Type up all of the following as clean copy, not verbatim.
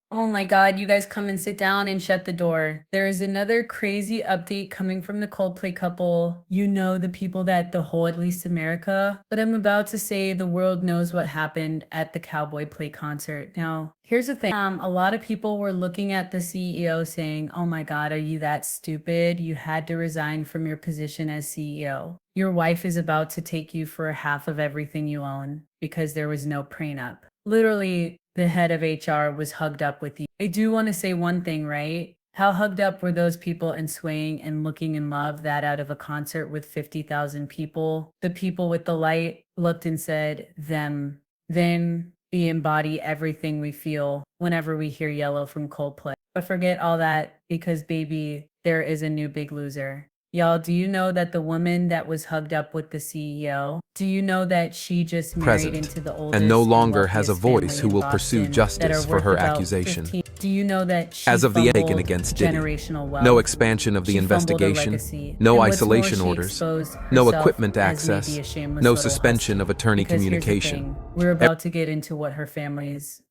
Oh my God, you guys come and sit down and shut the door. There is another crazy update coming from the Coldplay couple. You know, the people that the whole, at least America. But I'm about to say the world knows what happened at the Cowboy Play concert. Now, here's the thing. A lot of people were looking at the CEO saying, oh my God, are you that stupid? You had to resign from your position as CEO. Your wife is about to take you for half of everything you own because there was no prenup. Literally, the head of HR was hugged up with you. I do want to say one thing, right? How hugged up were those people and swaying and looking in love that out of a concert with 50,000 people? The people with the light looked and said, them. Then we embody everything we feel whenever we hear Yellow from Coldplay. But forget all that because, baby, there is a new big loser. Y'all, do you know that the woman that was hugged up with the CEO, do you know that she just married Present, into the and no oldest and longer has a wealthiest voice family who in will pursue Boston that are justice for worth her about accusation. 15? Do you know that she As of the Aiken fumbled against Diddy, generational wealth? no expansion of the She fumbled a investigation, legacy. no And what's more, isolation she orders, exposed no herself equipment as maybe access, a shameless no little suspension hussy. of attorney Because here's the communication. thing, we're about to get into what her family's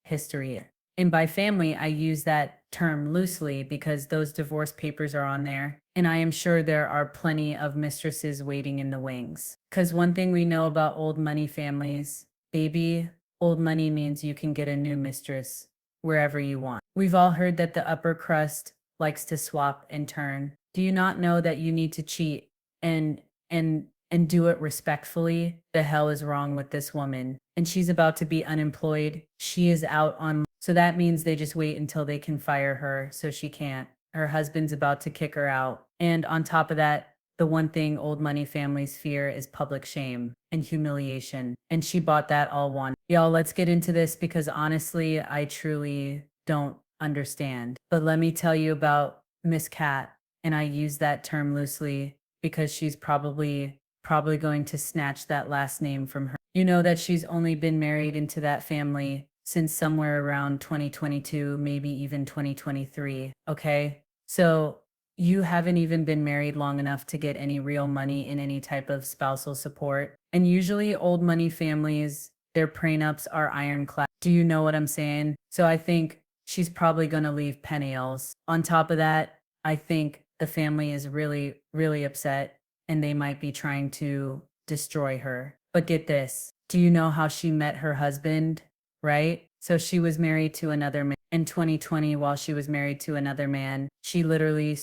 history. And by family, I use that term loosely because those divorce papers are on there. And I am sure there are plenty of mistresses waiting in the wings. Because one thing we know about old money families, baby, old money means you can get a new mistress wherever you want. We've all heard that the upper crust likes to swap and turn. Do you not know that you need to cheat and and do it respectfully? The hell is wrong with this woman? And she's about to be unemployed. She is out on, so that means they just wait until they can fire her so she can't. Her husband's about to kick her out. And on top of that, the one thing old money families fear is public shame and humiliation. And she bought that all one. Y'all, let's get into this because honestly, I truly don't understand. But let me tell you about Miss Cat. And I use that term loosely because she's probably going to snatch that last name from her. You know that she's only been married into that family since somewhere around 2022, maybe even 2023. Okay. So you haven't even been married long enough to get any real money in any type of spousal support. And usually old money families, their prenups are ironclad. Do you know what I'm saying? So I think she's probably going to leave penniless. On top of that, I think the family is really, really upset and they might be trying to destroy her. But get this, do you know how she met her husband? Right? So she was married to another man. In 2020, while she was married to another man, she literally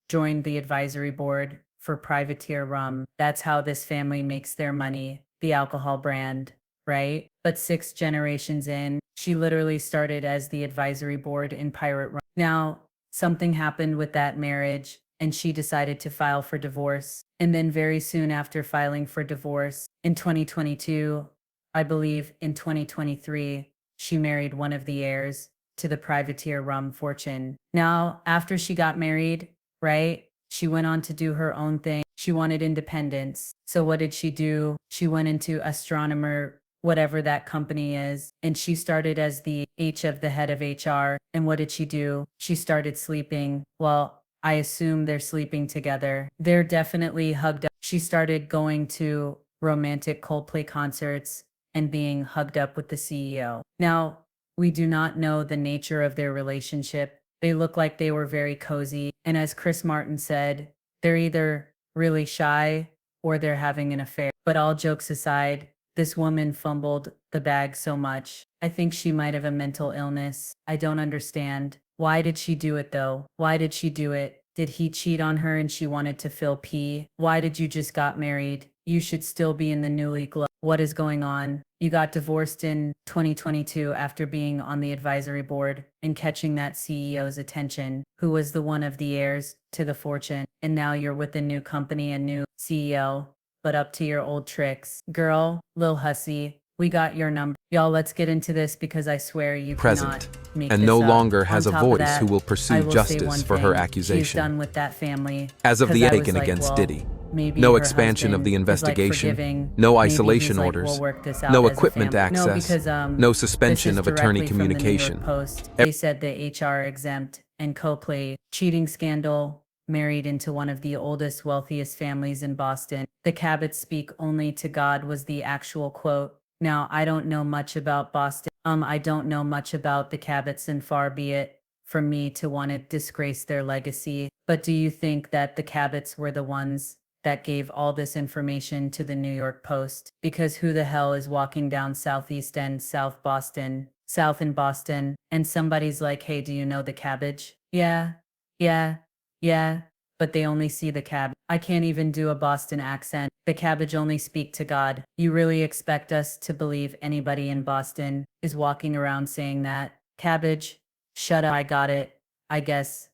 joined the advisory board for Privateer Rum. That's how this family makes their money, the alcohol brand, right? But 6 generations in, she literally started as the advisory board in Pirate Rum. Now, something happened with that marriage and she decided to file for divorce. And then very soon after filing for divorce in 2022, I believe in 2023, she married one of the heirs to the Privateer Rum fortune. Now, after she got married, right, she went on to do her own thing. She wanted independence. So what did she do? She went into astronomer, whatever that company is, and she started as the H of the head of HR. And what did she do? She started sleeping. Well, I assume they're sleeping together. They're definitely hugged up. She started going to romantic Coldplay concerts and being hugged up with the CEO. Now, we do not know the nature of their relationship. They look like they were very cozy. And as Chris Martin said, they're either really shy or they're having an affair. But all jokes aside, this woman fumbled the bag so much. I think she might have a mental illness. I don't understand. Why did she do it though? Why did she do it? Did he cheat on her and she wanted to fill pee? Why did you just got married? You should still be in the newly glow. What is going on? You got divorced in 2022 after being on the advisory board and catching that CEO's attention, who was the one of the heirs to the fortune. And now you're with a new company and new CEO, but up to your old tricks. Girl, Lil Hussy, we got your number. Y'all, let's get into this because I swear you cannot Present, make and this no up. longer On has a top of voice that, who will I pursue will say one justice for her thing. She's accusation. done with that family. As of 'Cause the I was Aiken like, against well, Diddy, maybe no her expansion of husband the is, like, investigation, forgiving. no Maybe he's isolation like, orders, we'll work this out no as a equipment family. No, access, because no this suspension is of attorney directly from the New York communication. Post. They said the HR exempt and Coldplay cheating scandal, married into one of the oldest, wealthiest families in Boston. The Cabots speak only to God was the actual quote. Now, I don't know much about Boston. I don't know much about the Cabots, and far be it from me to want to disgrace their legacy. But do you think that the Cabots were the ones that gave all this information to the New York Post? Because who the hell is walking down Southeast and South in Boston, and somebody's like, hey, do you know the cabbage? Yeah, yeah, yeah, but they only see the cab. I can't even do a Boston accent. The cabbage only speak to God. You really expect us to believe anybody in Boston is walking around saying that? Cabbage, shut up, I got it. I guess.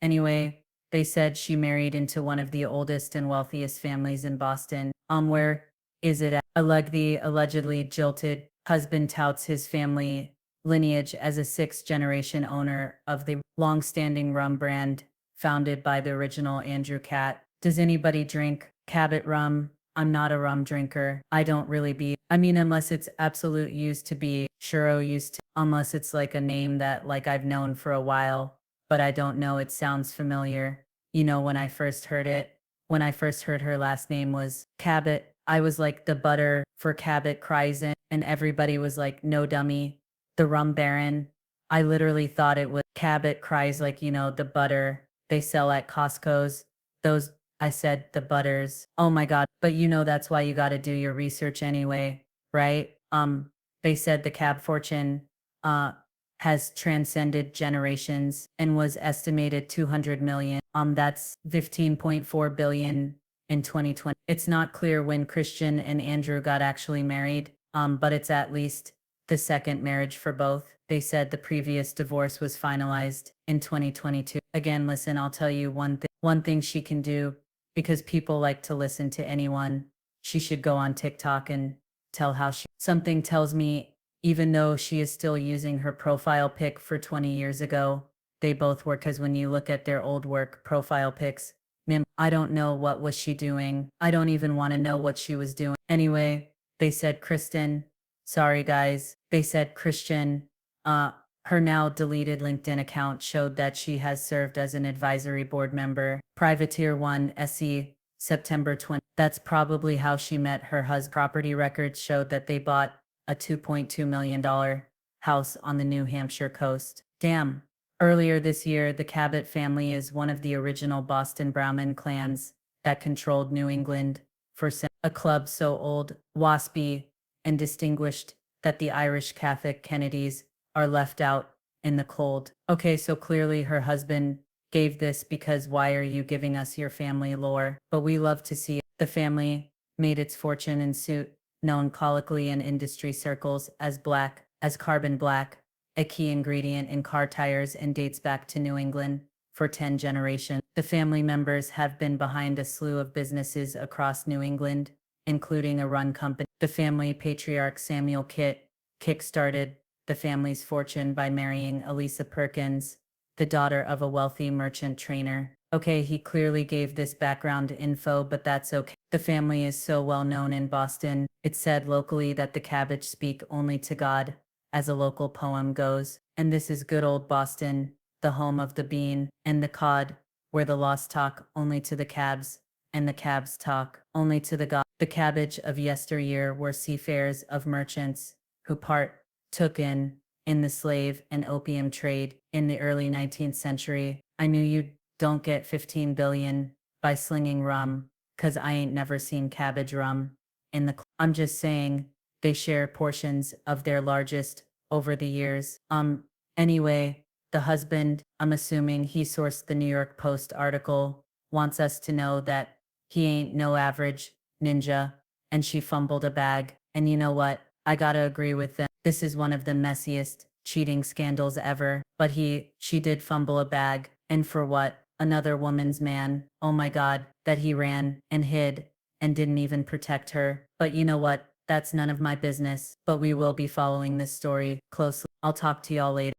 Anyway, they said she married into one of the oldest and wealthiest families in Boston. Where is it at? The allegedly jilted husband touts his family lineage as a sixth-generation owner of the long-standing rum brand founded by the original Andrew Catt. Does anybody drink Cabot rum? I'm not a rum drinker. I don't really be. I mean, unless it's Absolute used to be, Churro used to, unless it's like a name that like I've known for a while, but I don't know. It sounds familiar. You know, when I first heard her last name was Cabot, I was like, the butter for Cabot cries in, and everybody was like, no dummy, the rum baron. I literally thought it was Cabot cries, like, you know, the butter they sell at Costco's. Those, I said the butters. Oh my God. But you know, that's why you got to do your research anyway, right? They said the cab fortune, has transcended generations and was estimated 200 million. That's 15.4 billion in 2020. It's not clear when Christian and Andrew got actually married, but it's at least the second marriage for both. They said the previous divorce was finalized in 2022. Again, listen, I'll tell you one thing she can do, because people like to listen to anyone. She should go on TikTok and tell how something tells me, even though she is still using her profile pic for 20 years ago, they both work. Because when you look at their old work profile pics, man, I don't know what was she doing. I don't even want to know what she was doing. Anyway, they said sorry guys, they said Christian, her now deleted LinkedIn account showed that she has served as an advisory board member, Privateer 1 SE, September 20. That's probably how she met her husband. Property records showed that they bought a $2.2 million house on the New Hampshire coast. Damn. Earlier this year, the Cabot family is one of the original Boston Brahmin clans that controlled New England for a club so old, waspy, and distinguished that the Irish Catholic Kennedys are left out in the cold. Okay, so clearly her husband gave this, because why are you giving us your family lore? But we love to see it. The family made its fortune in soot, known colloquially in industry circles as carbon black, a key ingredient in car tires, and dates back to New England for 10 generations. The family members have been behind a slew of businesses across New England, including a run company. The family patriarch Samuel kick-started the family's fortune by marrying Elisa Perkins, the daughter of a wealthy merchant trainer. Okay, he clearly gave this background info, but that's okay. The family is so well known in Boston. It's said locally that the cabbage speak only to God, as a local poem goes. And this is good old Boston, the home of the bean and the cod, where the lost talk only to the cabs, and the cabs talk only to the god. The cabbage of yesteryear were seafarers of merchants who took in the slave and opium trade in the early 19th century. I knew you don't get 15 billion by slinging rum, 'cause I ain't never seen cabbage rum in the I'm just saying, they share portions of their largest over the years. Anyway, the husband, I'm assuming he sourced the New York Post article, wants us to know that he ain't no average ninja, and she fumbled a bag. And you know what? I gotta agree with them. This is one of the messiest cheating scandals ever. But she did fumble a bag. And for what? Another woman's man. Oh my God, that he ran and hid and didn't even protect her. But you know what? That's none of my business. But we will be following this story closely. I'll talk to y'all later.